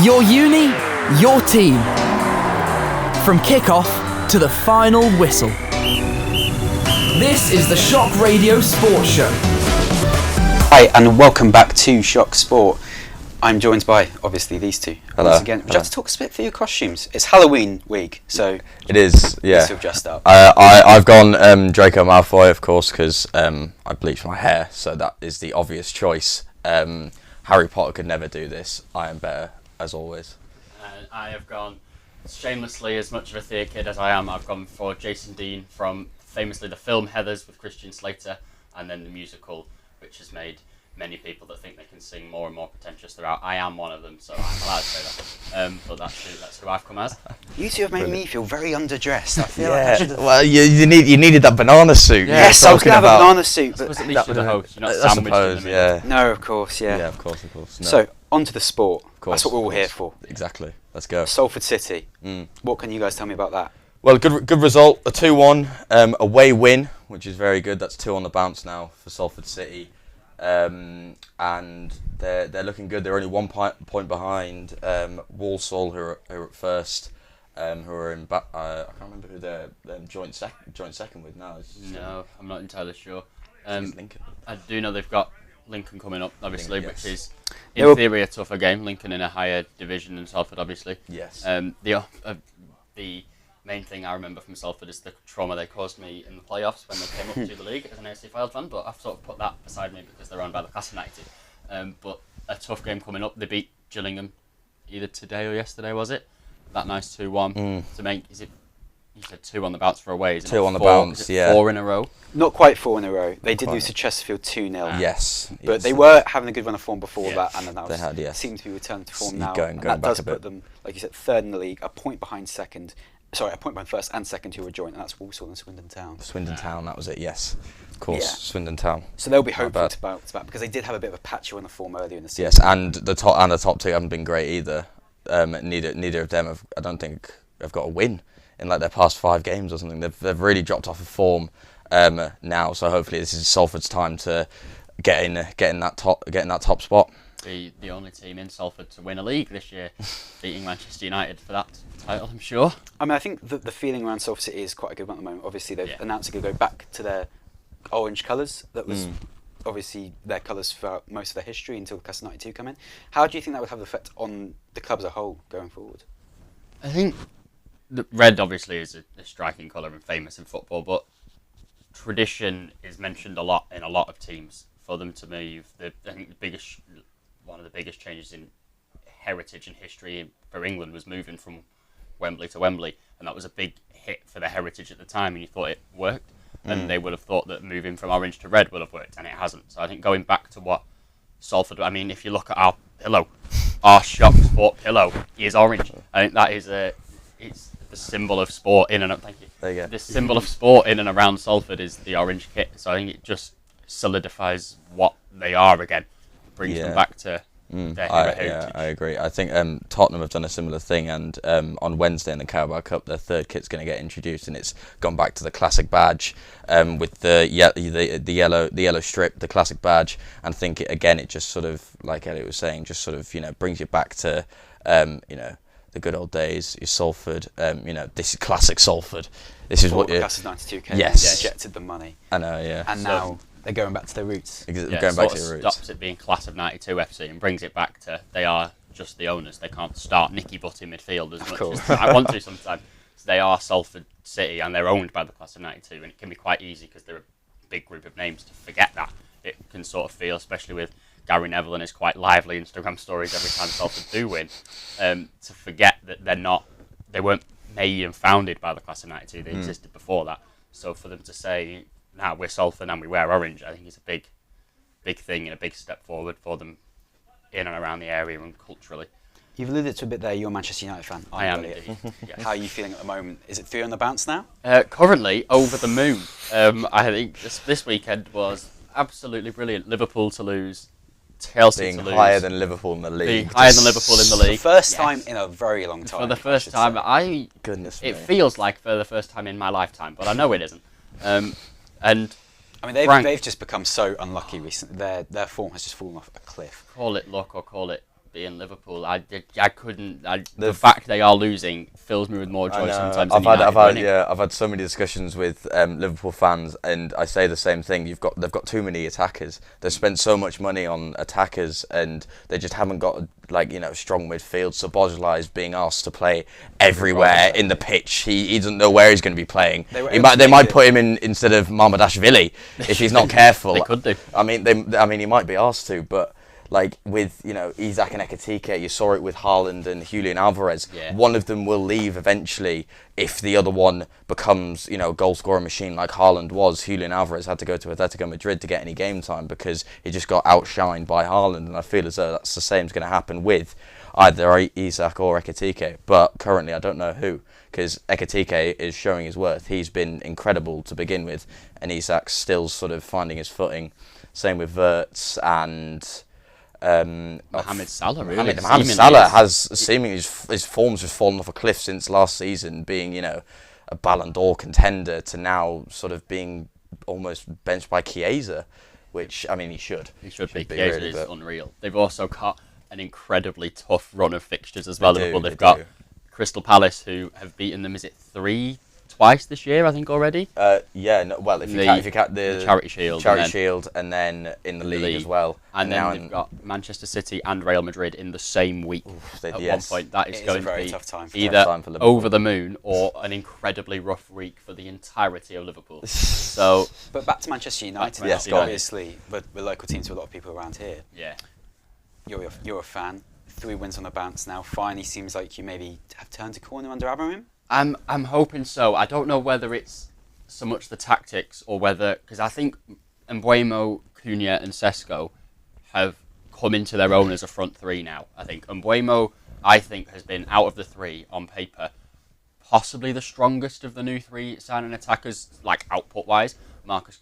Your uni, your team. From kick-off to the final whistle. This is the Shock Radio Sports Show. Hi, and welcome back to Shock Sport. I'm joined by, obviously, these two. Hello. Once again, would you have to talk a bit for your costumes? It's Halloween week, so... It is, yeah. You still dressed up. I've gone Draco Malfoy, of course, because I bleached my hair, so that is the obvious choice. Harry Potter could never do this. I am better, as always. I have gone, shamelessly, as much of a theatre kid as I am, I've gone for Jason Dean from, famously, the film Heathers with Christian Slater, and then the musical, which has made many people that think they can sing more and more pretentious throughout. I am one of them, so I'm allowed to say that. But that's who I've come as. You two have made me feel very underdressed. I feel Yeah, like I should have... well, you needed that banana suit. Yes, I was going to have a banana suit, but... At least you're the host, you're not I sandwiched suppose, in the middle. yeah. No, of course, yeah. Yeah, of course. No. So, on to the sport. Of course, That's what we're all of here course. for. Exactly. Let's go. Salford City. What can you guys tell me about that? Well, good result. A 2-1 away win, which is very good. That's 2 on the bounce now for Salford City. And they're looking good. They're only 1 point behind Walsall, who are at first, who are in I can't remember who they're joint second with now. No, I'm not entirely sure. Lincoln. I do know they've got Lincoln coming up, obviously, Lincoln, yes. which is, in theory, a tougher game. Lincoln in a higher division than Salford, obviously. Yes. The main thing I remember from Salford is the trauma they caused me in the playoffs when they came up to the league as an AFC Fylde fan, but I've sort of put that beside me because they're owned by the class of 92. But a tough game coming up. They beat Gillingham either today or yesterday, was it? That nice 2-1 to make, is it, you said 2 on the bounce for away, is it? 2 on the bounce, yeah. 4 in a row? Not quite 4 in a row. They did lose to Chesterfield 2-0. Yes. But they were having a good run of form before that, and then that They had, yes. seems to be returned to form So now. going And that back does a put bit. them, like you said, third in the league, a point behind first and second who were joint, and that's Walsall and Swindon Town. Swindon Town, that was it, yes. Of course, Yeah. Swindon Town. So they'll be Not hopeful bad. to bounce back, because they did have a bit of a patch on the form earlier in the season. Yes, and the top two haven't been great either. Neither of them I don't think have got a win in like their past 5 games or something. They've really dropped off of form now. So hopefully this is Salford's time to get in that top spot. The only team in Salford to win a league this year, beating Manchester United for that title, I'm sure. I mean, I think the feeling around Salford City is quite a good one at the moment. Obviously, they've announced they're going to go back to their orange colours. That was obviously their colours for most of their history until Class of 92 come in. How do you think that would have an effect on the club as a whole going forward? I think the red obviously is a striking colour and famous in football, but tradition is mentioned a lot in a lot of teams. For them to move, I think one of the biggest changes in heritage and history for England was moving from Wembley to Wembley, and that was a big hit for the heritage at the time, and you thought it worked, and they would have thought that moving from orange to red would have worked, and it hasn't. So I think going back to what Salford, I mean, if you look at our pillow, our Shock Sport pillow is orange. I think that is it's the symbol of sport in and thank you. There you go. The symbol of sport in and around Salford is the orange kit, so I think it just solidifies what they are again. Brings them back to their heritage. I agree. I think Tottenham have done a similar thing, and on Wednesday in the Carabao Cup, their third kit's going to get introduced, and it's gone back to the classic badge with the yellow strip, the classic badge. And I think it just sort of, like Elliot was saying, just sort of brings you back to the good old days. Your Salford, this is classic Salford. This is what the Class of 92 came Yes. injected the money. I know, yeah. And now they're going back to their roots. Going back to your roots. Stops it being Class of 92 FC and brings it back to they are just the owners. They can't start Nicky Butt in midfield as much as I want to sometimes. So they are Salford City and they're owned by the Class of 92, and it can be quite easy because they're a big group of names to forget that. It can sort of feel, especially with Gary Neville and his quite lively Instagram stories every time Salford do win, to forget that they weren't made and founded by the Class of 92. They existed before that. So for them to say, now we're Salford and we wear orange, I think it's a big thing and a big step forward for them in and around the area and culturally. You've alluded to a bit there, you're a Manchester United fan. I am Elliot? indeed. Yes. How are you feeling at the moment? Is it 3 on the bounce now? Currently, over the moon. I think this weekend was absolutely brilliant. Liverpool to lose, Chelsea Being to lose. higher than Liverpool in the league. Being higher than Liverpool in the league. The first time in a very long time. For the first time, Goodness it me. feels like for the first time in my lifetime, but I know it isn't. And I mean, they've just become so unlucky recently. Their form has just fallen off a cliff. call it luck or call it being Liverpool. I couldn't. The fact they are losing fills me with more joy sometimes. I've had so many discussions with Liverpool fans, and I say the same thing. They've got too many attackers. They've spent so much money on attackers, and they just haven't got strong midfield. So Boslai is being asked to play everywhere in the pitch. He doesn't know where he's going to be playing. They might put him in instead of Mamadashvili if he's not careful. They could do. I mean, he might be asked to, but with Isak and Ekitike, you saw it with Haaland and Julian Alvarez. Yeah. One of them will leave eventually if the other one becomes a goal scoring machine like Haaland was. Julian Alvarez had to go to Atletico Madrid to get any game time because he just got outshined by Haaland, and I feel as though that's the same is going to happen with either Isak or Ekitike. But currently, I don't know who, because Ekitike is showing his worth. He's been incredible to begin with, and Isak's still sort of finding his footing. Same with Wirtz and Mohamed Salah. Really. Mohamed Salah has seemingly his form's just fallen off a cliff since last season, being a Ballon d'Or contender to now sort of being almost benched by Chiesa, which he should. He should be. Chiesa is unreal. They've also got an incredibly tough run of fixtures as well. They've got Crystal Palace, who have beaten them. Is it twice this year, I think, already? If you count the Charity Shield, and then in the league as well. And then they've got Manchester City and Real Madrid in the same week. At one point, that is going to be tough time for either over the moon or an incredibly rough week for the entirety of Liverpool. But back to Manchester United. Obviously, we're local teams to a lot of people around here. Yeah, you're a fan. 3 wins on the bounce now. Finally, seems like you maybe have turned a corner under Amorim. I'm hoping so. I don't know whether it's so much the tactics or whether, because I think Mbeumo, Cunha and Sesko have come into their own as a front three now. I think Mbeumo, has been out of the 3 on paper, possibly the strongest of the new 3 signing attackers, output wise. Mateus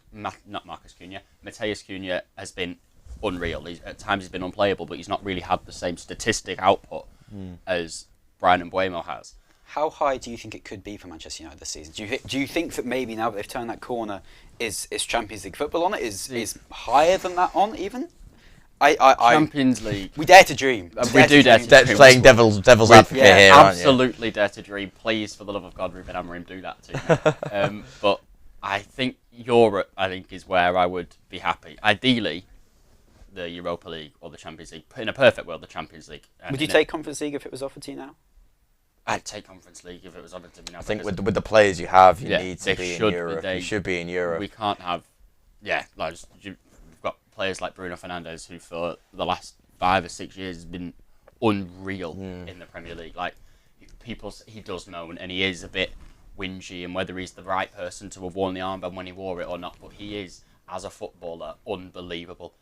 Cunha has been unreal. At times he's been unplayable, but he's not really had the same statistic output as Bryan Mbeumo has. How high do you think it could be for Manchester United this season? Do you think that maybe now that they've turned that corner, is Champions League football on it? Is higher than that on even? Champions League. We dare to dream. We do dare to dream. Playing devil's advocate here, absolutely dare to dream. Please, for the love of God, Ruben Amorim, do that to me. But I think Europe, is where I would be happy. Ideally, the Europa League or the Champions League. In a perfect world, the Champions League. Would you take Conference League if it was offered to you now? I'd take Conference League if it was offered to me now. I think with the players you have, you need to be in should Europe. You should be in Europe. We can't have... we've got players like Bruno Fernandes, who for the last 5 or 6 years has been unreal in the Premier League. He does moan, and he is a bit whingy, and whether he's the right person to have worn the armband when he wore it or not, but he is, as a footballer, unbelievable.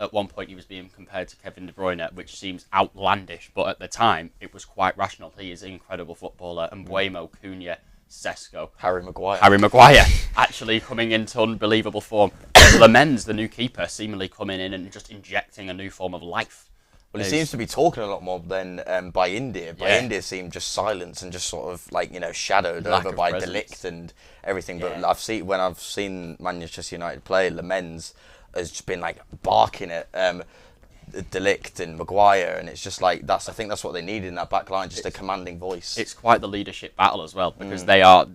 At one point, he was being compared to Kevin De Bruyne, which seems outlandish, but at the time, it was quite rational. He is an incredible footballer. And Mbeumo, Cunha, Sesko. Harry Maguire actually coming into unbelievable form. Lemens, the new keeper, seemingly coming in and just injecting a new form of life. Well, he seems to be talking a lot more than by India. India seemed just silenced and just sort of shadowed over by De Ligt and everything. But when I've seen Manchester United play, Lemens has just been barking at De Ligt and Maguire, and it's just I think that's what they needed in that back line, just a commanding voice. It's quite the leadership battle as well, because they are...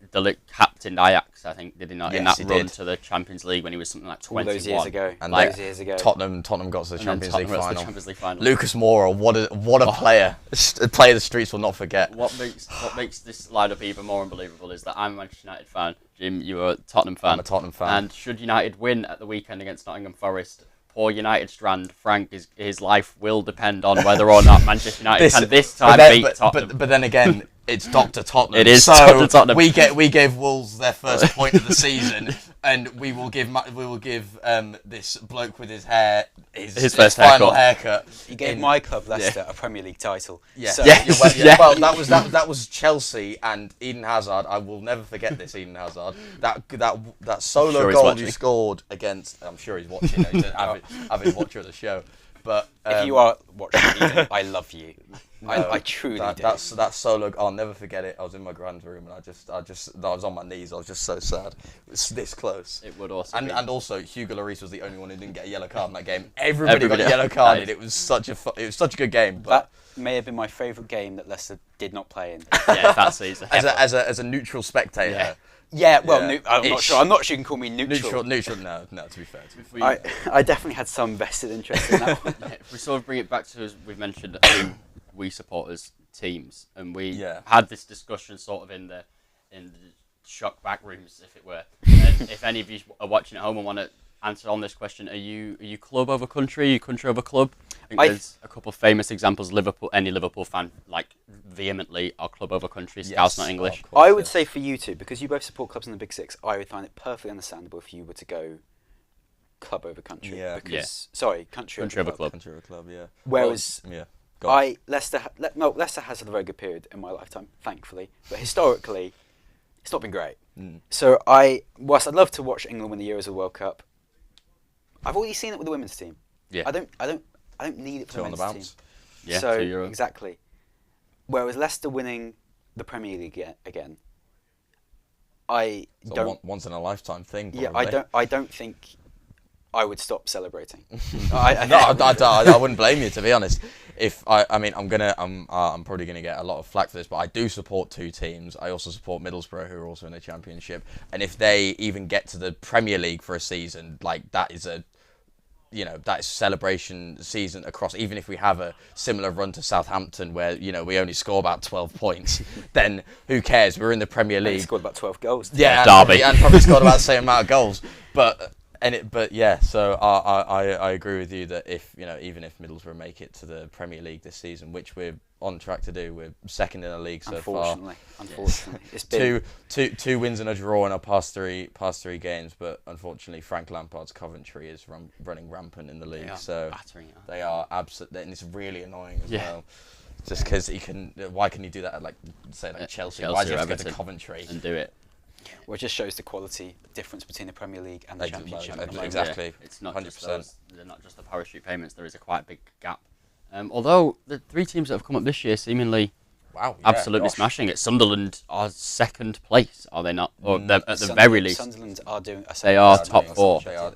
De Ligt captained Ajax, I think, did he not? Yes, in that run did. to the Champions League when he was something like 21. All those years ago. And years ago. Tottenham got to the Champions League final. Lucas Moura, what a player. A player the streets will not forget. What makes this lineup even more unbelievable is that I'm a Manchester United fan. Jim, you're a Tottenham fan. I'm a Tottenham fan. And should United win at the weekend against Nottingham Forest, poor United strand, Frank, his life will depend on whether or not Manchester United can this time beat Tottenham. But then again, it's Dr. Tottenham. It is so Dr. Tottenham. We gave Wolves their first point of the season, and we will give this bloke with his hair his final haircut. You gave my club Leicester a Premier League title. Yeah. So Well, that was Chelsea and Eden Hazard. I will never forget this. Eden Hazard. That solo goal you scored against. I'm sure he's watching. He's an avid watcher of the show. But If you are watching, Eden, I love you. No, I truly do. That solo. I'll never forget it. I was in my grand's room and I was on my knees. I was just so sad. It was this close. It would also. And also Hugo Lloris was the only one who didn't get a yellow card in that game. Everybody got a yellow card, and it was such a good game. But that may have been my favourite game that Leicester did not play in. Yeah, that season. as a neutral spectator. Yeah. Yeah, well, Yeah. I'm not sure. I'm not sure you can call me neutral. Neutral. No. To be fair. I definitely had some vested interest in that one. If we sort of bring it back to, as we've mentioned, who we support as teams, and we had this discussion sort of in the shock back rooms, if it were. And if any of you are watching at home and want to answer on this question, are you club over country? Are you country over club? I think there's a couple of famous examples. Any Liverpool fan, like, vehemently, are club over country. Scouse, not English. Course, I would say for you two, because you both support clubs in the Big Six, I would find it perfectly understandable if you were to go club over country. Yeah. Because, sorry, country over club. Country over club. Yeah. Whereas Go on. Leicester has had a very good period in my lifetime, thankfully, but historically, it's not been great. So whilst I'd love to watch England win the Euros or World Cup, I've already seen it with the women's team. Yeah. I don't need it for the on the men's bounce. team. Yeah, So 2 Euro. exactly. Whereas Leicester winning the Premier League again, I It's don't. a once in a lifetime thing. Yeah, Probably. I don't think I would stop celebrating. No, I wouldn't blame you, to be honest. I'm probably gonna get a lot of flack for this, but I do support two teams. I also support Middlesbrough, who are also in the Championship, and if they even get to the Premier League for a season, like, that is celebration season across. Even if we have a similar run to Southampton, where we only score about 12 points, then who cares? We're in the Premier League. He scored about 12 goals. Yeah, Derby, and probably scored about the same amount of goals, but. So I agree with you that even if Middlesbrough make it to the Premier League this season, which we're on track to do, we're second in the league so far. Unfortunately, it's been two wins and a draw in our past three games, but unfortunately Frank Lampard's Coventry is running rampant in the league, so they are absolutely, and it's really annoying as well. Just because why can he do that at Chelsea? Why do you have to go to Coventry and do it? Well, it just shows the quality difference between the Premier League and the Championship. Exactly. Yeah, it's not 100%. they're not just the parachute payments. There is a quite big gap. Although the three teams that have come up this year seemingly absolutely smashing it. Sunderland are second place, are they not? Or they're at the very least. Sunderland are doing. They are top four. They are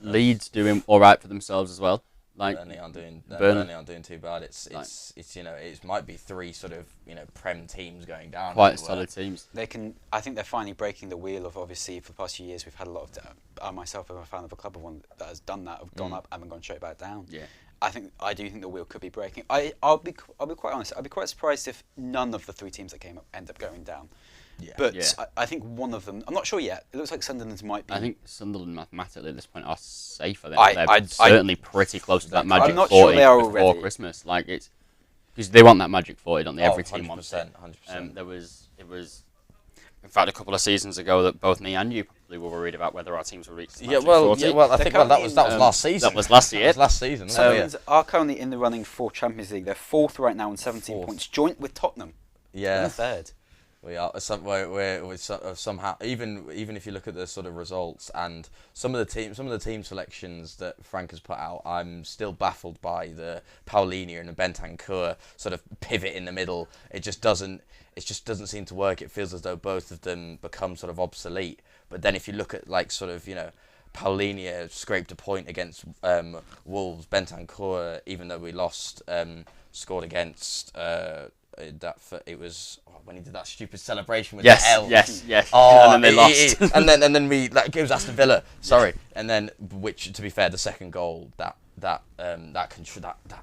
Leeds doing all right for themselves as well. Burnley aren't doing too bad. It might be three sort of Prem teams going down. Quite solid teams. I think they're finally breaking the wheel of, obviously, for the past few years we've had a lot of myself, I'm a fan of a club of one that has done that, have gone up and then gone straight back down. Yeah. I do think the wheel could be breaking. I'll be quite honest. I'd be quite surprised if none of the three teams that came up end up going down. Yeah. But I think one of them, I'm not sure yet. It looks like Sunderland might be. I think Sunderland mathematically at this point are safer. They're certainly pretty close to that magic 40 sure they are before already. Christmas. It's because they want that magic 40, don't they? Every team 100%, wants it. 100%. It was, in fact, a couple of seasons ago that both me and you probably were worried about whether our teams would reach the magic 40. I think that was last season. That was last year. That was last season. Sunderland are currently in the running for Champions League. They're fourth right now on 17 points, joint with Tottenham. Yeah. In third. We are somehow, even if you look at the sort of results and some of the team selections that Frank has put out, I'm still baffled by the Paulinho and the Bentancur sort of pivot in the middle. It just doesn't seem to work. It feels as though both of them become sort of obsolete. But then if you look at Paulinho scraped a point against Wolves, Bentancur, even though we lost, scored against. It was when he did that stupid celebration with the L. Yes. Oh, and then they lost. and then we it was Aston Villa. Sorry, and then which, to be fair, the second goal that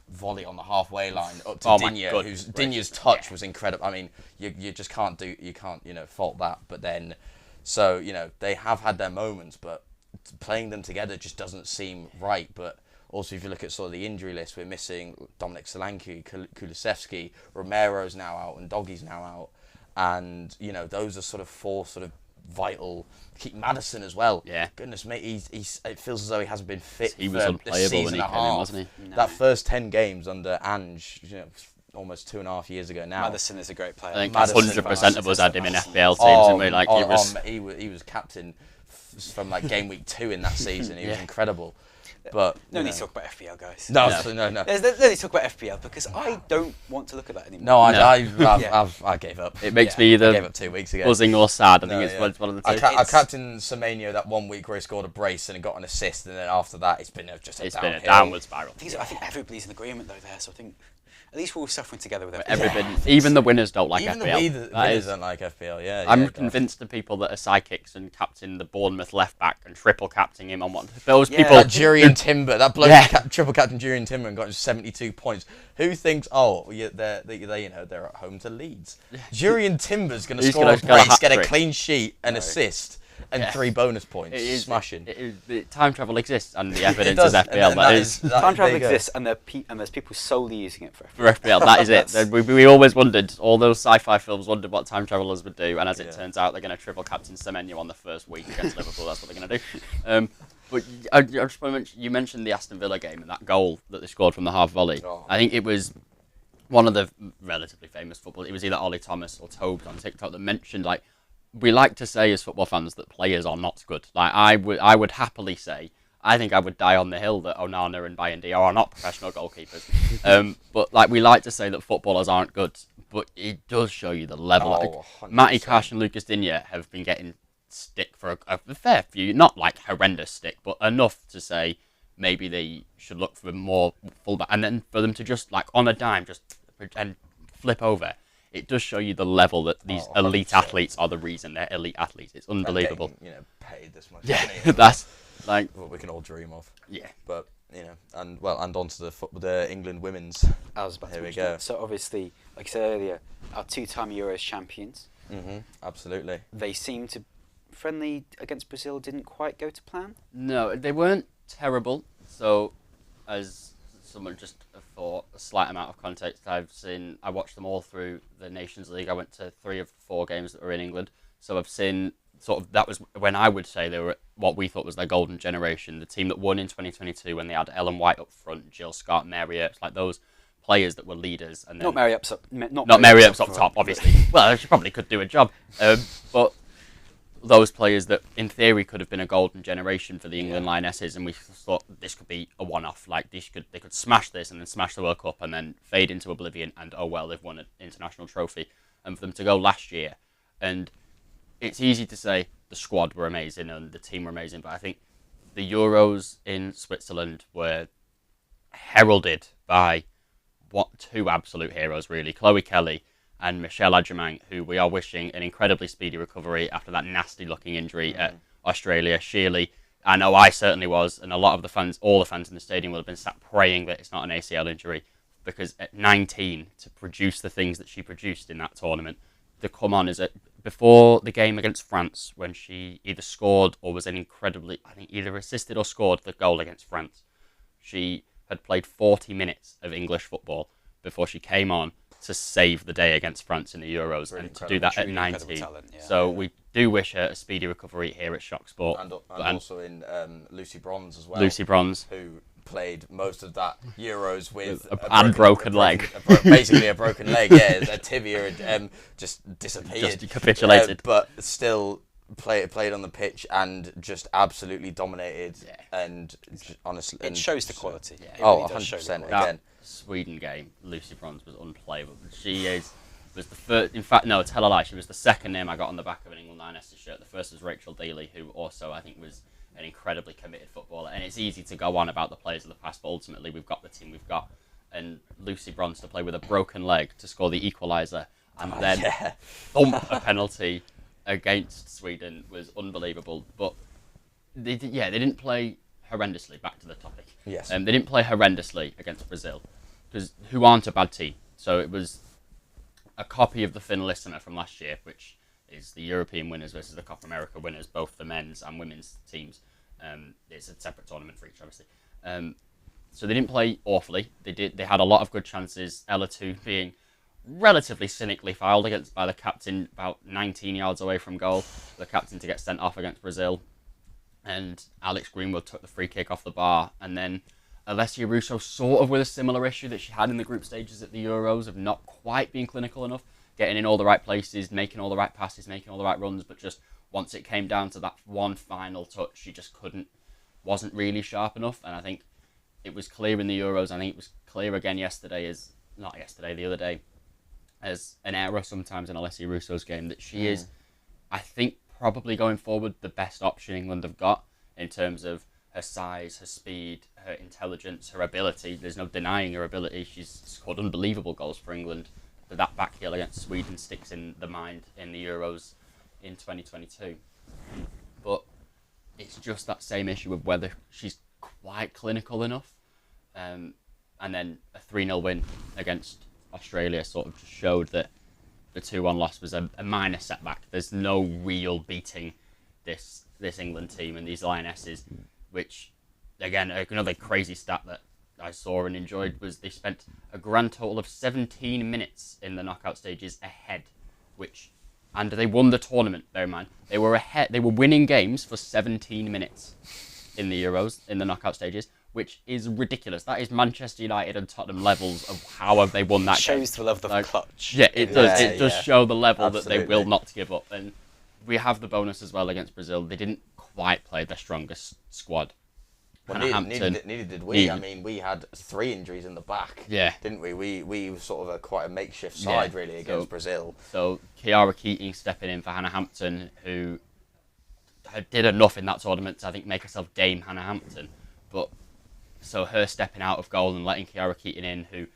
volley on the halfway line up to Digne, Digne's touch was incredible. I mean, you just can't fault that. But then, they have had their moments, but playing them together just doesn't seem right. But also, if you look at sort of the injury list, we're missing Dominic Solanke, Kulusevski, Romero's now out, and Doggy's now out. And, those are sort of four sort of vital... Keep Maddison as well. Yeah. Goodness me, it feels as though he hasn't been fit he for was a unplayable season when he and a came in, half. wasn't he? No. That first 10 games under Ange, almost 2.5 years ago now. Maddison is a great player. I think Maddison 100% of us had him in FPL teams, and he was captain from game week 2 in that season. He was incredible. But no need to talk about FPL, guys. No. There's no need to talk about FPL because I don't want to look at that anymore. No, I gave up. It makes me either I gave up 2 weeks ago. buzzing or sad. I think it's one of the two. I captained Semenyo that 1 week where he scored a brace and got an assist, and then after that it's been just a downward spiral. I think everybody's in agreement though there, so I think at least we're all suffering together with FPL. Everybody, even the winners don't like FPL. Even the winners don't like FPL. Yeah, I'm convinced the people that are sidekicks and captain the Bournemouth left back and triple captaining him on one. Those people. That Jurian Timber, that bloke triple captain Jurian Timber and got 72 points. Who thinks? They're at home to Leeds. Jurian Timber's going to score a brace, get a clean sheet, an assist. And 3 bonus points. Smashing. Time travel exists, and the evidence is FPL. Time travel exists, and there's people solely using it for FPL. That is it. We always wondered, all those sci-fi films wondered what time travelers would do, and as it turns out, they're going to triple captain Semenyo on the first week against Liverpool. That's what they're going to do. But I just want to mention, you mentioned the Aston Villa game and that goal that they scored from the half volley. I think it was one of the relatively famous footballers. It was either Ollie Thomas or Tobes on TikTok that mentioned, we like to say as football fans that players are not good. I would happily say, I think I would die on the hill that Onana and Bayandi are not professional goalkeepers. But we like to say that footballers aren't good, but it does show you the level. Matty Cash and Lucas Digne have been getting stick for a fair few, not horrendous stick, but enough to say maybe they should look for more fullback, and then for them to just on a dime and flip over. It does show you the level that these elite athletes are the reason they're elite athletes. It's unbelievable. Paid this much. Yeah, that's what we can all dream of. Yeah, but and onto the England women's. Here we go. So obviously, like I said earlier, our 2-time Euros champions. Absolutely. They seem to friendly against Brazil didn't quite go to plan. No, they weren't terrible. So, as someone just for a slight amount of context, I watched them all through the Nations League. I went to 3 of 4 games that were in England. So I've seen that was when I would say they were what we thought was their golden generation. The team that won in 2022 when they had Ellen White up front, Jill Scott, Mary Earps, those players that were leaders. And then, not Mary Earps up top, obviously. Well, she probably could do a job. But those players that in theory could have been a golden generation for the England Lionesses, and we thought this could be a one-off, they could smash this and then smash the World Cup and then fade into oblivion, and they've won an international trophy. And for them to go last year, and it's easy to say the squad were amazing and the team were amazing, but I think the Euros in Switzerland were heralded by 2 absolute heroes really, Chloe Kelly and Michelle Adjumang, who we are wishing an incredibly speedy recovery after that nasty-looking injury at Australia. Shirley, I know I certainly was, and a lot of the fans, all the fans in the stadium will have been sat praying that it's not an ACL injury, because at 19, to produce the things that she produced in that tournament, to come on before the game against France, when she either scored or was either assisted or scored the goal against France, she had played 40 minutes of English football before she came on to save the day against France in the Euros, really, and to do that at 19. So we do wish her a speedy recovery here at Shock Sport. And also in Lucy Bronze as well. Lucy Bronze. Who played most of that Euros with a broken leg. Basically a broken leg, a tibia just disappeared. Just capitulated. But still played on the pitch and just absolutely dominated. And honestly... It shows the quality. Yeah, 100% again. Sweden game, Lucy Bronze was unplayable. She was the first. In fact, no, tell a lie. She was the second name I got on the back of an England Lionesses shirt. The first was Rachel Daly, who also I think was an incredibly committed footballer. And it's easy to go on about the players of the past, but ultimately we've got the team we've got. And Lucy Bronze to play with a broken leg to score the equaliser and then thump a penalty against Sweden was unbelievable. But they didn't play horrendously. Back to the topic. Yes. They didn't play horrendously against Brazil, who aren't a bad team. So it was a copy of the Thin Listener from last year, which is the European winners versus the Copa America winners, both the men's and women's teams. It's a separate tournament for each, obviously. So they didn't play awfully. They had a lot of good chances. Ella 2 being relatively cynically fouled by the captain about 19 yards away from goal. The captain to get sent off against Brazil. And Alex Greenwood took the free kick off the bar. And then Alessia Russo, sort of with a similar issue that she had in the group stages at the Euros of not quite being clinical enough, getting in all the right places, making all the right passes, making all the right runs, but just once it came down to that one final touch, she just couldn't wasn't really sharp enough, and I think it was clear in the Euros. I think it was clear again the other day, as an error sometimes in Alessia Russo's game, that she is, I think, probably going forward the best option England have got in terms of her size, her speed, her intelligence, her ability. There's no denying her ability. She's scored unbelievable goals for England. But that back heel against Sweden sticks in the mind in the Euros in 2022. But it's just that same issue of whether she's quite clinical enough. And then a 3-0 win against Australia sort of just showed that the 2-1 loss was a minor setback. There's no real beating this England team and these Lionesses, which, again, another crazy stat that I saw and enjoyed was they spent a grand total of 17 minutes in the knockout stages ahead, and they won the tournament, bear in mind. They were ahead. They were winning games for 17 minutes in the Euros, in the knockout stages, which is ridiculous. That is Manchester United and Tottenham levels of how have they won that game. Shows the level of clutch. Yeah, it does. It does show the level Absolutely. that they will not give up. And we have the bonus as well against Brazil. They didn't quite play their strongest squad. Well, neither did we. I mean, we had 3 injuries in the back, didn't we? We were sort of quite a makeshift side, really, against Brazil. So Kiara Keating stepping in for Hannah Hampton, who did enough in that tournament to, I think, make herself Dame Hannah Hampton. But so her stepping out of goal and letting Kiara Keating in, who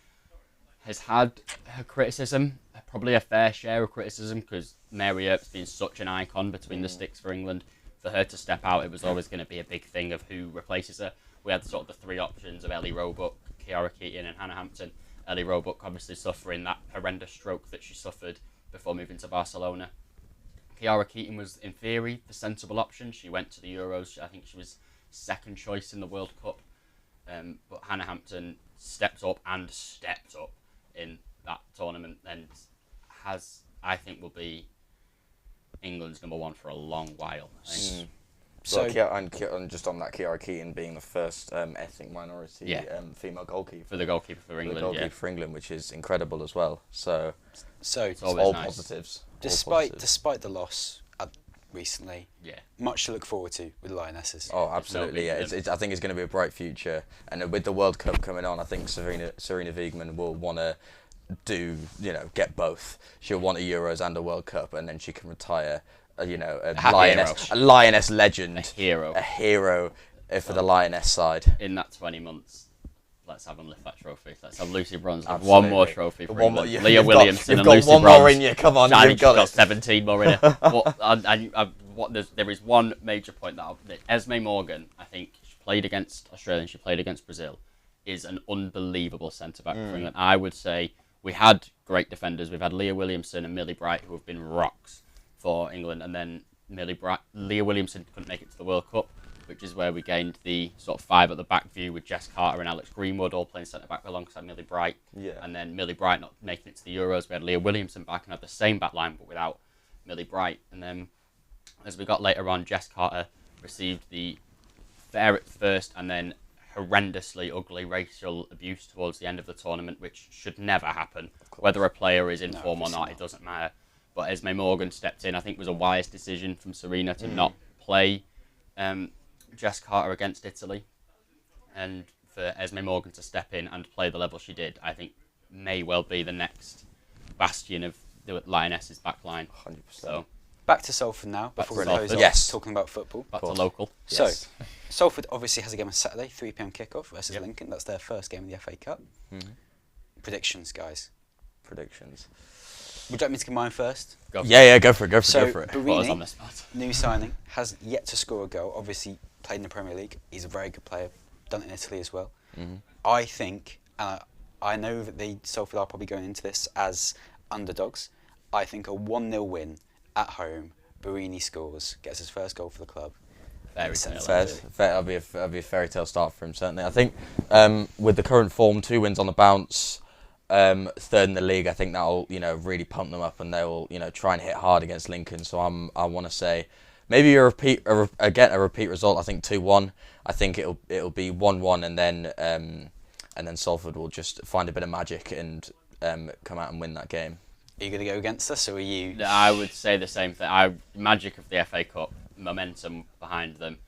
has had her criticism, probably a fair share of criticism, because Mary Earp's been such an icon between the sticks for England. For her to step out, it was always going to be a big thing of who replaces her. We had sort of the 3 options of Ellie Roebuck, Kiara Keating and Hannah Hampton. Ellie Roebuck obviously suffering that horrendous stroke that she suffered before moving to Barcelona. Kiara Keating was, in theory, the sensible option. She went to the Euros. I think she was second choice in the World Cup. But Hannah Hampton stepped up in that tournament and I think will be England's number 1 for a long while. So, and just on that, Kiara Keating being the first ethnic minority female goalkeeper. For the goalkeeper for England, for England, which is incredible as well. So it's all nice. positives. Despite the loss recently, much to look forward to with the Lionesses. Oh, absolutely, I think it's going to be a bright future. And with the World Cup coming on, I think Serena Wiegman will want to get both. She'll want a Euros and a World Cup, and then she can retire, a Lioness legend, a hero for the Lioness side. In that 20 months, let's have them lift that trophy. Let's have Lucy Bronze lift one more trophy for England. Leah Williamson and Lucy Bronze. You've got one more in you. Come on, you've got 17 more in her. There is one major point that Esme Morgan, I think, she played against Australia and she played against Brazil, is an unbelievable centre back for England. I would say. We had great defenders. We've had Leah Williamson and Millie Bright, who have been rocks for England. And then Leah Williamson couldn't make it to the World Cup, which is where we gained the sort of 5 at the back view with Jess Carter and Alex Greenwood all playing centre-back alongside Millie Bright. Yeah. And then Millie Bright not making it to the Euros. We had Leah Williamson back and had the same back line, but without Millie Bright. And then, as we got later on, Jess Carter received the fair at first and then horrendously ugly racial abuse towards the end of the tournament, which should never happen. Whether a player is in form or not, it doesn't matter. But Esme Morgan stepped in. I think it was a wise decision from Serena to not play Jess Carter against Italy. And for Esme Morgan to step in and play the level she did, I think may well be the next bastion of the Lionesses' backline. 100%. So, back to Salford now, before we close off talking about football. Back to local. So, Salford obviously has a game on Saturday, 3 p.m. kickoff versus Lincoln. That's their first game in the FA Cup. Predictions, guys. Predictions. Would you like me to give mine first? Go for it. Barini, new signing, has yet to score a goal. Obviously, played in the Premier League. He's a very good player. Done it in Italy as well. I think, I know that Salford are probably going into this as underdogs. I think a 1-0 win at home. Barini scores, gets his first goal for the club. That'll be a fairy tale start for him, certainly. I think with the current form, 2 wins on the bounce, 3rd in the league, I think that'll really pump them up, and they will try and hit hard against Lincoln. So I want to say maybe a repeat result. I think 2-1. I think it'll be 1-1, and then Salford will just find a bit of magic and come out and win that game. Are you going to go against us, or are you? I would say the same thing. Magic of the FA Cup, momentum behind them.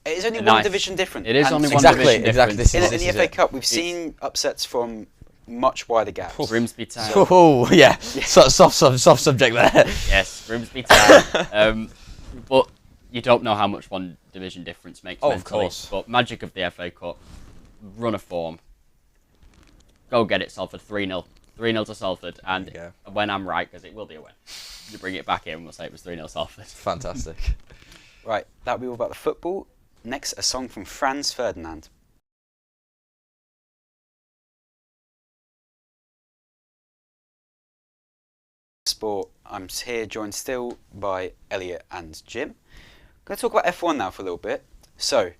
It is only one division different. It is and only one Exactly, division exactly. difference. In the FA Cup, we've seen upsets from much wider gaps. Grimsby Town. Oh yeah, soft subject there. Yes, Grimsby Town. But you don't know how much one division difference makes mentally. Of course. But magic of the FA Cup, run of form. Go get it, Salford. 3-0. 3-0 to Salford. And when I'm right, because it will be a win, you bring it back in, we'll say it was 3-0 Salford. Fantastic. Right, that'll be all about the football. Next, a song from Franz Ferdinand. Sport. I'm here joined still by Elliot and Jim. I'm going to talk about F1 now for a little bit. So,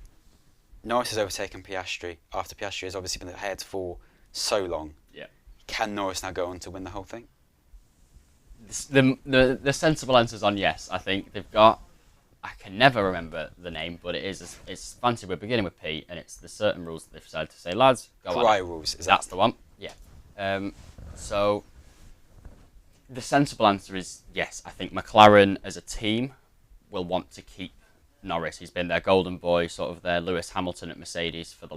Norris has overtaken Piastri after Piastri has obviously been ahead for so long. Yeah. Can Norris now go on to win the whole thing? The sensible answer's on yes. I think they've got. I can never remember the name, but it's fancy. We're beginning with P, and it's the certain rules that they've decided to say, lads, go on. Pariah rules. That's the one. Yeah. So the sensible answer is yes. I think McLaren as a team will want to keep Norris. He's been their golden boy, sort of their Lewis Hamilton at Mercedes for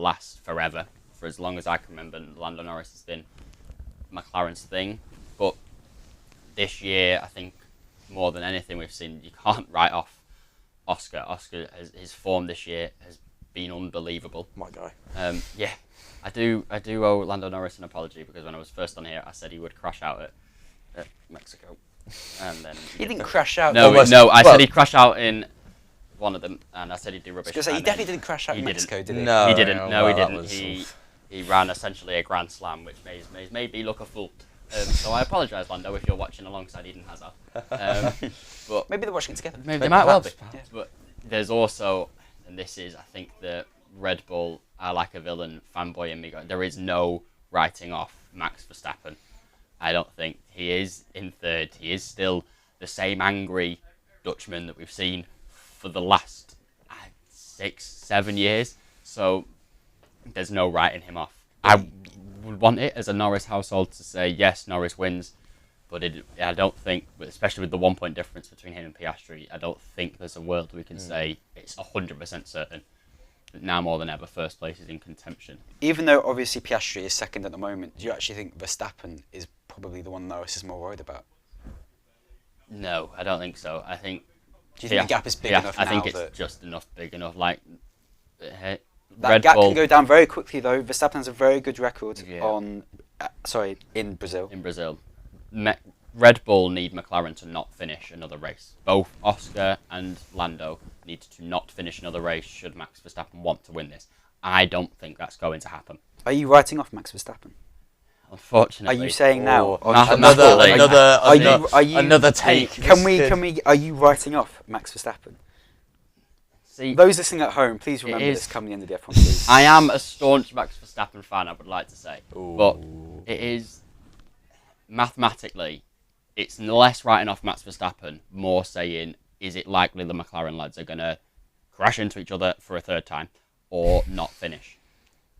forever, for as long as I can remember. Lando Norris has been McLaren's thing, but this year, I think more than anything we've seen, you can't write off Oscar. His form this year has been unbelievable. My guy. Yeah, I do owe Lando Norris an apology, because when I was first on here, I said he would crash out at Mexico, and then He didn't crash out. I said he'd crash out in one of them, and I said he'd do rubbish. I was going to say, he definitely didn't crash out in Mexico, did he? No, he didn't. No, well, he didn't. He ran essentially a Grand Slam, which made me look a fool. So I apologise, Lando, if you're watching alongside Eden Hazard. But maybe they're watching it together. Maybe they might well be. Perhaps. But there's also, and this is, I think, the Red Bull, I like a villain fanboy in me going, there is no writing off Max Verstappen. I don't think he is in third. He is still the same angry Dutchman that we've seen for the last 6-7 years. So there's no writing him off. I would want it as a Norris household to say, yes, Norris wins. But I don't think, especially with the 1 point difference between him and Piastri, I don't think there's a world we can say it's 100% certain that now more than ever first place is in contention. Even though obviously Piastri is second at the moment, do you actually think Verstappen is probably the one Norris is more worried about? No, I don't think so. I think. Do you think the gap is big enough now? I think it's just big enough. Like that Red gap Bull can go down very quickly though. Verstappen has a very good record in Brazil. In Brazil. Red Bull need McLaren to not finish another race. Both Oscar and Lando need to not finish another race should Max Verstappen want to win this. I don't think that's going to happen. Are you writing off Max Verstappen? Unfortunately. Are you saying now? Another take. Can we? Are you writing off Max Verstappen? See, those listening at home, please remember this coming into the F1, please. I am a staunch Max Verstappen fan, I would like to say. Ooh. But it is, mathematically, it's less writing off Max Verstappen, more saying, is it likely the McLaren lads are going to crash into each other for a third time or not finish?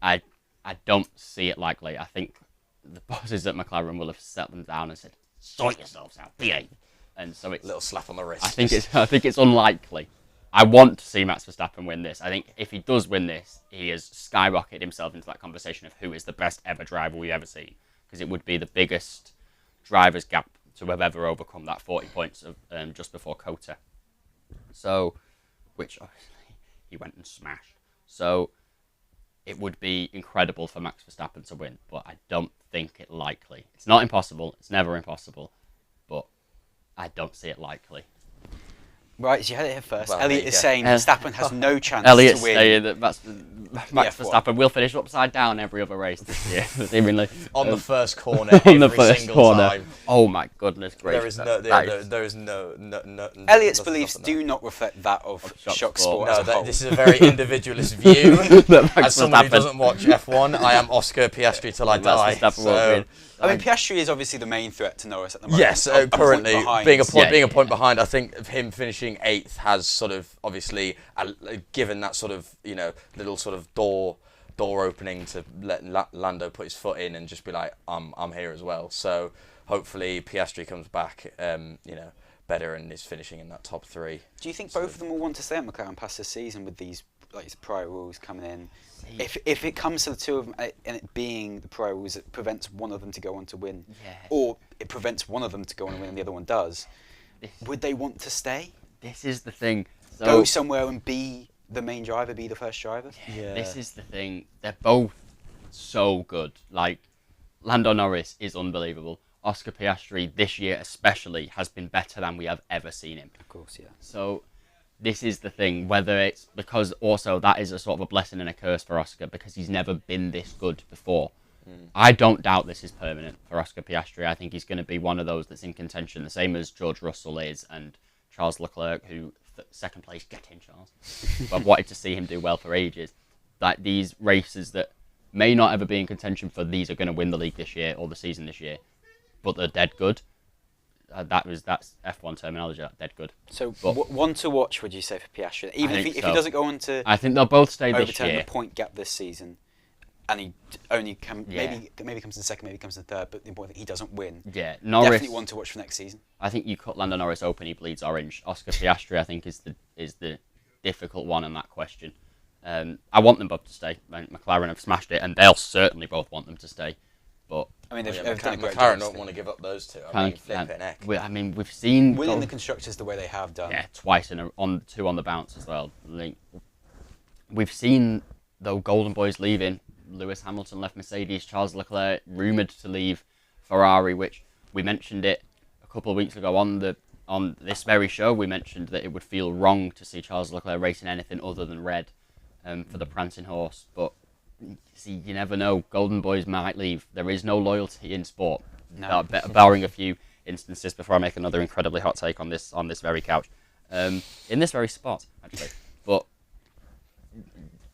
I don't see it likely. I think the bosses at McLaren will have set them down and said, sort yourselves out, behave. And so it's little slap on the wrist. I think it's unlikely. I want to see Max Verstappen win this. I think if he does win this, he has skyrocketed himself into that conversation of who is the best ever driver we've ever seen. Because it would be the biggest driver's gap to have ever overcome that 40 points of just before Kota. So, which obviously he went and smashed. So, it would be incredible for Max Verstappen to win, but I don't think it likely. It's not impossible. It's never impossible, but I don't see it likely. Right, you heard it here first. Well, Elliot is saying Verstappen has no chance Elliot's to win. saying that Max Verstappen will finish upside down every other race this year, seemingly. On the first corner, every single time. Oh my goodness gracious. There is no. Elliot's beliefs do not reflect that of Shock Sport as a whole. This is a very individualist view. As someone who doesn't watch F1, I am Oscar Piastri till I die. I mean, Piastri is obviously the main threat to Norris at the moment. Yes, currently being a point behind. I think of him finishing 8th has sort of obviously given that sort of little sort of door opening to let Lando put his foot in and just be like, I'm here as well. So hopefully Piastri comes back, better and is finishing in that top 3. Do you think both of them will want to stay at McLaren past this season with these like prior rules coming in. If it comes to the two of them and it being the prior rules that prevents one of them to go on to win, or it prevents one of them to go on and win and the other one does, would they want to stay? This is the thing. So, go somewhere and be the main driver, be the first driver? Yeah. This is the thing. They're both so good. Like, Lando Norris is unbelievable. Oscar Piastri, this year especially, has been better than we have ever seen him. Of course, yeah. So, this is the thing. Whether it's because also that is a sort of a blessing and a curse for Oscar because he's never been this good before. I don't doubt this is permanent for Oscar Piastri. I think he's going to be one of those that's in contention, the same as George Russell is and Charles Leclerc, who second place, get in, Charles. But I've wanted to see him do well for ages. Like these races that may not ever be in contention for these are going to win the league this year or the season this year, but they're dead good. That's F1 terminology. Dead good. So one to watch, would you say, for Piastri? Even if he doesn't go on to, I think they'll both stay this overturn year. the point gap this season, and he only maybe comes in second, maybe comes in third, but the important thing, he doesn't win. Yeah, Norris. Definitely one to watch for next season. I think you cut Lando Norris open, he bleeds orange. Oscar Piastri, I think, is the difficult one in that question. I want them both to stay. McLaren have smashed it, and they'll certainly both want them to stay. But I mean, McLaren don't want to give up those two. Flipping heck. We've seen winning the constructors the way they have done. Yeah, twice on the bounce as well. We've seen though Golden Boys leaving. Lewis Hamilton left Mercedes. Charles Leclerc rumoured to leave Ferrari, which we mentioned it a couple of weeks ago on this very show. We mentioned that it would feel wrong to see Charles Leclerc racing anything other than red for the prancing horse. But see, you never know. Golden Boys might leave. There is no loyalty in sport, barring a few instances. Before I make another incredibly hot take on this very couch, in this very spot actually, but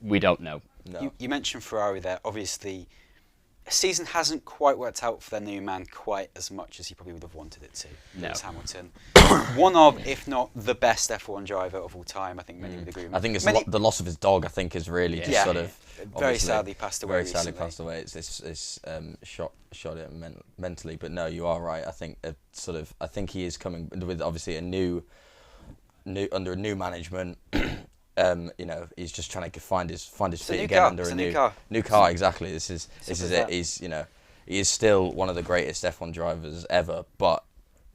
we don't know. No. You mentioned Ferrari there. Obviously, a season hasn't quite worked out for their new man quite as much as he probably would have wanted it to. Lewis Hamilton, one of, if not the best F1 driver of all time. I think many would agree with me. I think it's the loss of his dog. I think is really just sort of very sadly passed away. Very sadly passed away. It's shot it mentally. But no, you are right. I think I think he is coming with obviously a new under a new management. He's just trying to find his feet again under a new car. Exactly. This is it. He is still one of the greatest F1 drivers ever. But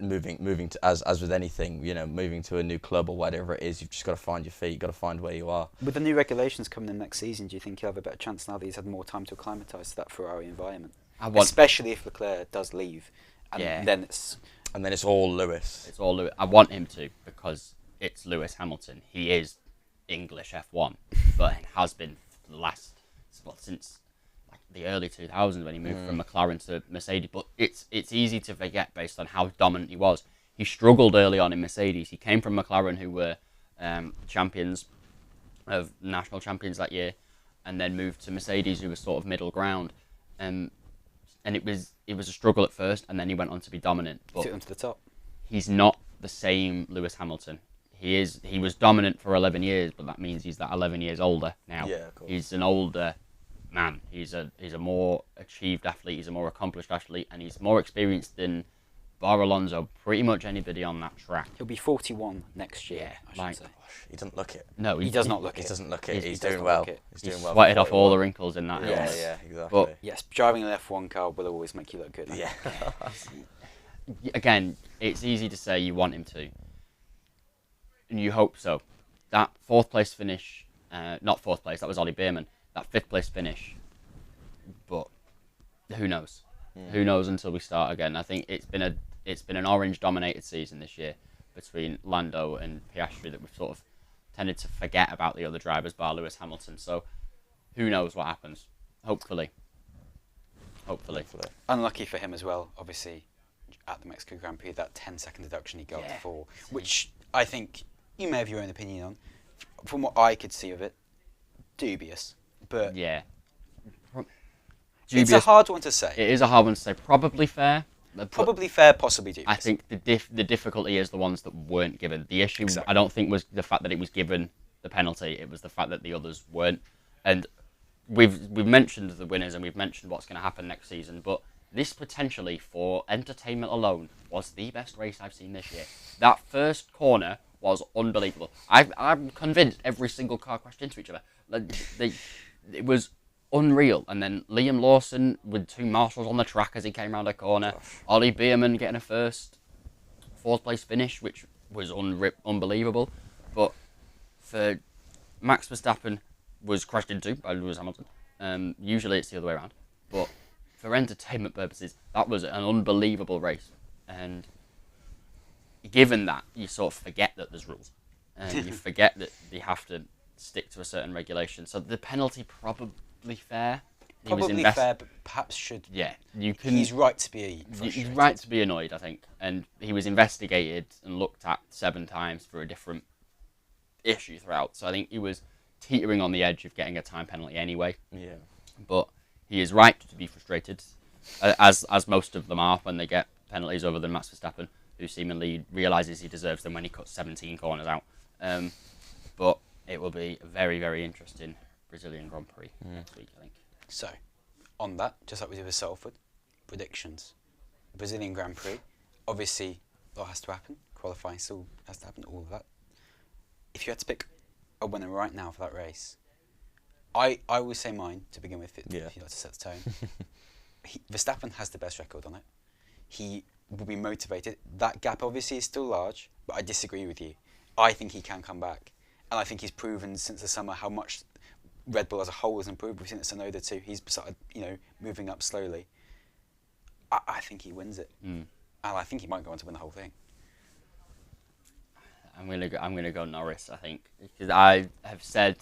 moving to as with anything, moving to a new club or whatever it is, you've just got to find your feet. You've got to find where you are. With the new regulations coming in next season, do you think he'll have a better chance now that he's had more time to acclimatise to that Ferrari environment? Especially if Leclerc does leave, and then it's all Lewis. It's all Lewis. I want him to because it's Lewis Hamilton. He is English F1, but it has been for the last since the early 2000s when he moved from McLaren to Mercedes. But it's easy to forget based on how dominant he was. He struggled early on in Mercedes. He came from McLaren, who were national champions that year, and then moved to Mercedes, who was sort of middle ground. And it was a struggle at first, and then he went on to be dominant. But took him to the top. He's not the same Lewis Hamilton. He was dominant for 11 years, but that means he's that 11 years older now. Yeah, of course. He's an older man. He's a more achieved athlete. He's a more accomplished athlete, and he's more experienced than bar Alonso, pretty much anybody on that track. He'll be 41 next year. I should say. He doesn't look it. No, he does not look it. He doesn't look it. He's doing well. He's sweated off all the wrinkles in that. Yeah, exactly. But yes, driving an F1 car will always make you look good. Yeah. Again, it's easy to say you want him to. And you hope so. That fourth place finish, not fourth place, that was Ollie Beerman. That fifth place finish, but who knows? Who knows until we start again? I think it's been an orange dominated season this year between Lando and Piastri that we've sort of tended to forget about the other drivers, bar Lewis Hamilton. So who knows what happens? Hopefully. Unlucky for him as well. Obviously, at the Mexico Grand Prix, that 10-second deduction he got for, which I think. You may have your own opinion on. From what I could see of it, dubious. But dubious. It's a hard one to say. It is a hard one to say. Probably fair. Probably fair, possibly dubious. I think the difficulty is the ones that weren't given. The issue, exactly. I don't think, was the fact that it was given the penalty. It was the fact that the others weren't. And we've mentioned the winners and we've mentioned what's going to happen next season. But this potentially, for entertainment alone, was the best race I've seen this year. That first corner was unbelievable. I'm convinced every single car crashed into each other. It was unreal. And then Liam Lawson with 2 marshals on the track as he came around a corner. Ollie Bierman getting a fourth place finish, which was unbelievable. But for Max Verstappen was crashed into by Lewis Hamilton. Usually it's the other way around. But for entertainment purposes, that was an unbelievable race. And given that, you sort of forget that there's rules. And you forget that you have to stick to a certain regulation. So the penalty probably fair. Probably fair, but perhaps should. Yeah, you can. He's right to be frustrated. He's right to be annoyed, I think. And he was investigated and looked at 7 times for a different issue throughout. So I think he was teetering on the edge of getting a time penalty anyway. Yeah. But he is right to be frustrated, as most of them are when they get penalties, other than Max Verstappen, who seemingly realises he deserves them when he cuts 17 corners out. But it will be a very, very interesting Brazilian Grand Prix next week, I think. So, on that, just like we did with Salford, predictions. Brazilian Grand Prix, obviously, a lot has to happen. Qualifying still has to happen, all of that. If you had to pick a winner right now for that race, I will say mine to begin with, if you'd like to set the tone. Verstappen has the best record on it. He will be motivated. That gap obviously is still large, but I disagree with you. I think he can come back. And I think he's proven since the summer how much Red Bull as a whole has improved. We've seen it at Tsunoda too. He's started, moving up slowly. I think he wins it. And I think he might go on to win the whole thing. I'm gonna go Norris, I think. Because I have said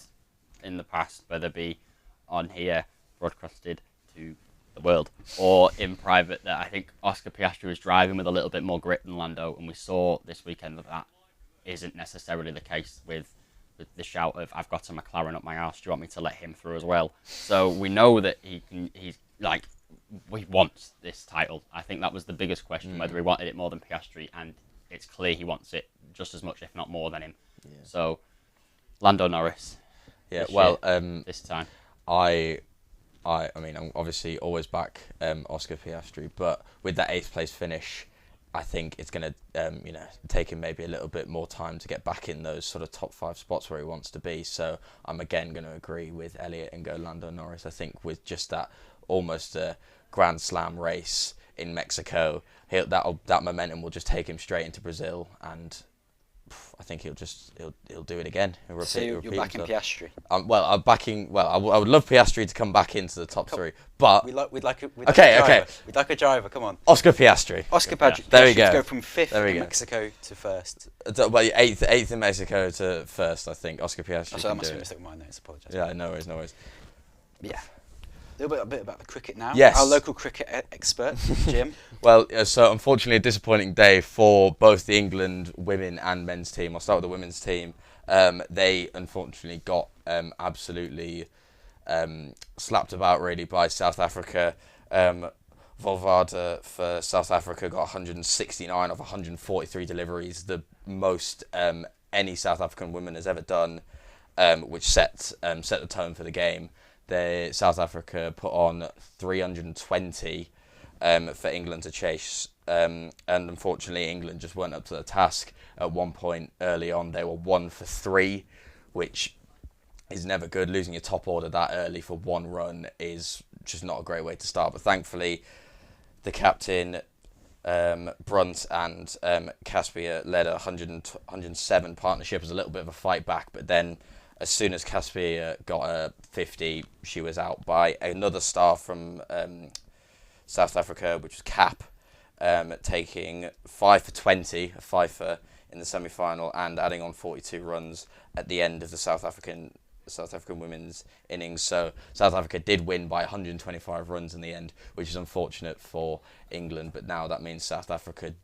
in the past, whether it be on here, broadcasted to the world, or in private, that I think Oscar Piastri was driving with a little bit more grit than Lando, and we saw this weekend that isn't necessarily the case with the shout of, I've got a McLaren up my arse, do you want me to let him through as well? So we know that he wants this title. I think that was the biggest question, whether he wanted it more than Piastri, and it's clear he wants it just as much, if not more, than him. Yeah. So, Lando Norris. Yeah, this time. I mean, I'm obviously always back Oscar Piastri, but with that 8th place finish, I think it's going to, take him maybe a little bit more time to get back in those sort of top 5 spots where he wants to be. So I'm again going to agree with Elliot and go Lando Norris. I think with just that almost a Grand Slam race in Mexico, that momentum will just take him straight into Brazil, and I think he'll do it again. So you're backing Piastri? I'm backing. I would love Piastri to come back into the top 3, but we'd like a driver. Come on, Oscar Piastri. Oscar Piastri. There we go. To go from 5th in Mexico to 1st. Well, 8th in Mexico to 1st. I think Oscar Piastri. So that must be a mistake of mine. I apologise. Yeah, no worries. Yeah. A bit about the cricket now. Yes. Our local cricket expert, Jim. Well, so unfortunately a disappointing day for both the England women and men's team. I'll start with the women's team. They unfortunately got absolutely slapped about really by South Africa. Volvada for South Africa got 169 of 143 deliveries, the most any South African woman has ever done, which set the tone for the game. South Africa put on 320 for England to chase, and unfortunately England just weren't up to the task. At one point early on, they were 1 for 3, which is never good. Losing your top order that early for one run is just not a great way to start. But thankfully, the captain, Brunt, and Caspia led a 107 partnership. It was a little bit of a fight back, but then as soon as Caspia got a 50, she was out by another star from South Africa, which was Cap, taking 5 for 20, a fifer in the semi-final, and adding on 42 runs at the end of the South African women's innings. So South Africa did win by 125 runs in the end, which is unfortunate for England. But now that means South Africa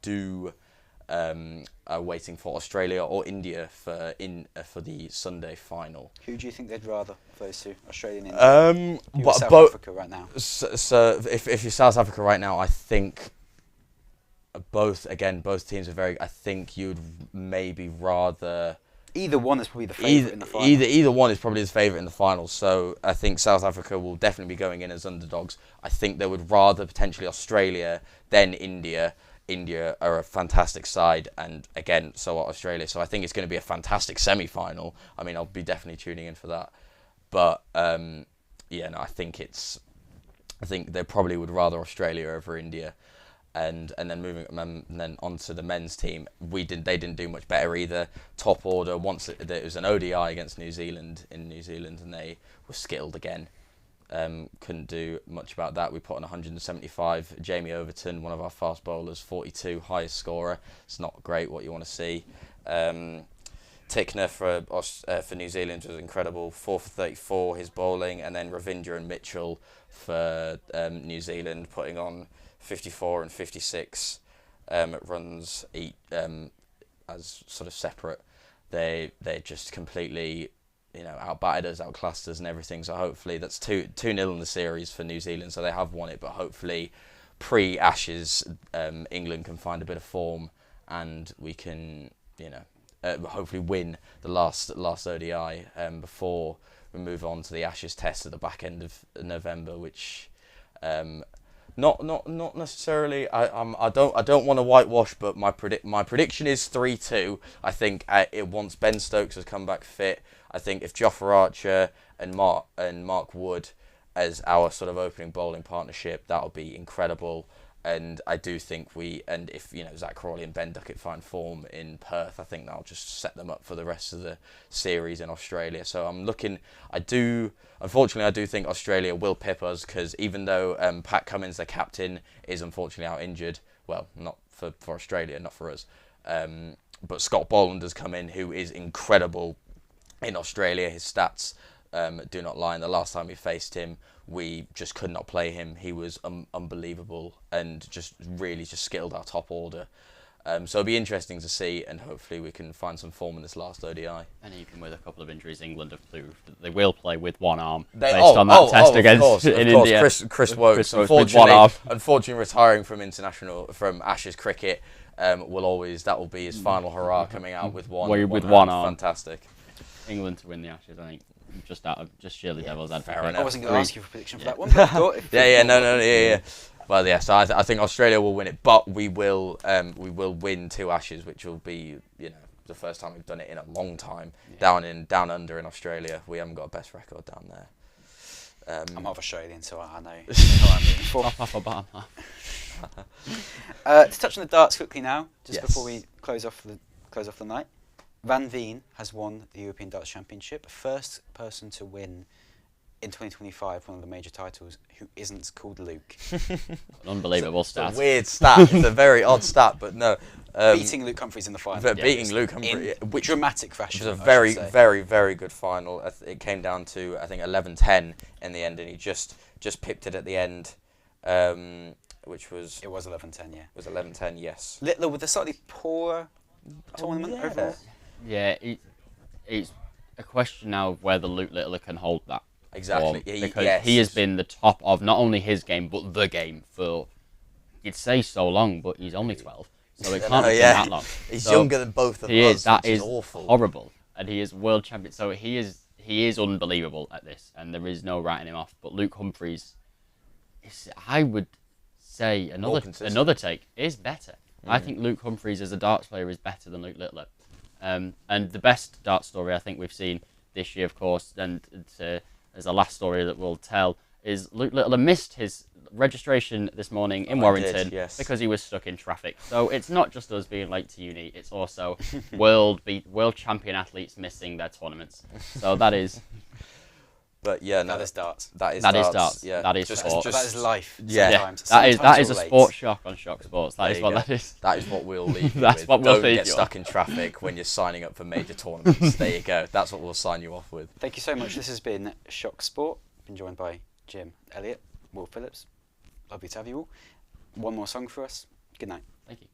are waiting for Australia or India for the Sunday final. Who do you think they'd rather, those two, Australia and India? South Africa right now. So if you're South Africa right now, I think both teams are very. I think you'd maybe rather. Either one is probably the favourite in the final. Either one is probably his favourite in the final. So I think South Africa will definitely be going in as underdogs. I think they would rather potentially Australia than India. India are a fantastic side, and again, so are Australia. So I think it's going to be a fantastic semi-final. I mean, I'll be definitely tuning in for that. But yeah, no, I think they probably would rather Australia over India. And then onto the men's team, they didn't do much better either. Top order, once it was an ODI against New Zealand in New Zealand, and they were skittled again. Couldn't do much about that. We put on 175. Jamie Overton, one of our fast bowlers, 42, highest scorer. It's not great what you want to see. Tickner for New Zealand was incredible, 4 for 34 his bowling, and then Ravindra and Mitchell for New Zealand putting on 54 and 56 runs each as sort of separate. They just completely outbatted us, outclassed us and everything. So hopefully that's 2-0 in the series for New Zealand. So they have won it, but hopefully pre-Ashes England can find a bit of form and we can hopefully win the last ODI before we move on to the Ashes test at the back end of November, which. Not necessarily. I don't want to whitewash, but my prediction is 3-2. I think once Ben Stokes has come back fit, I think if Jofra Archer and Mark Wood as our sort of opening bowling partnership, that'll be incredible. And I do think if Zach Crawley and Ben Duckett find form in Perth, I think that'll just set them up for the rest of the series in Australia. So unfortunately, I do think Australia will pip us, because even though Pat Cummins, their captain, is unfortunately out injured, well, not for Australia, not for us, but Scott Boland has come in, who is incredible in Australia. His stats do not lie. And the last time we faced him, we just could not play him. He was unbelievable and just skilled our top order. So it'll be interesting to see, and hopefully we can find some form in this last ODI. And even with a couple of injuries, England have proved that they will play with one arm based on that test against India. Chris Wokes, unfortunately retiring from Ashes cricket, that will be his final hurrah, coming out with one arm. Fantastic. England to win the Ashes, I think. Just sheerly devil's advocate. I wasn't going to ask you for a prediction for that one, but I thought yeah. Well, yeah. So I think Australia will win it, but we will win 2 Ashes, which will be the first time we've done it in a long time. Yeah. Down under in Australia, we haven't got a best record down there. I'm half Australian, so I know how I'm rooting for. To touch on the darts quickly now, before we close off the night. Van Veen has won the European Darts Championship, first person to win in 2025 one of the major titles who isn't called Luke. An unbelievable stat. It's a weird stat. It's a very odd stat, but no. Beating Luke Humphries in the final. Beating Luke Humphries in dramatic fashion. It was a very, very, very good final. It came down to, I think, 11-10 in the end, and he just pipped it at the end, which was... It was 11-10, yeah. It was 11-10, yes. Littler with a slightly poorer tournament overall. Yeah, it's a question now of whether Luke Littler can hold that. Exactly. Because he has been the top of not only his game, but the game for, you'd say so long, but he's only 12. So it can't be that long. He's younger than both of us, that which is awful. Horrible. And he is world champion. So he is unbelievable at this, and there is no writing him off. But Luke Humphries, I would say another take is better. I think Luke Humphries as a darts player is better than Luke Littler. And the best darts story I think we've seen this year, of course, and as a last story that we'll tell, is Luke Littler missed his registration this morning in Warrington because he was stuck in traffic. So it's not just us being late to uni, it's also world champion athletes missing their tournaments. So that is... But yeah, no, that is darts. That is darts. Yeah, that is sport. That is life. Yeah, that is a sports shock on Shock Sports. That is what that is. That is what we'll leave you That's with. what we'll Don't leave get you stuck in traffic when you're signing up for major tournaments. There you go. That's what we'll sign you off with. Thank you so much. This has been Shock Sport. Been joined by Jim, Elliot, Will Phillips. Lovely to have you all. One more song for us. Good night. Thank you.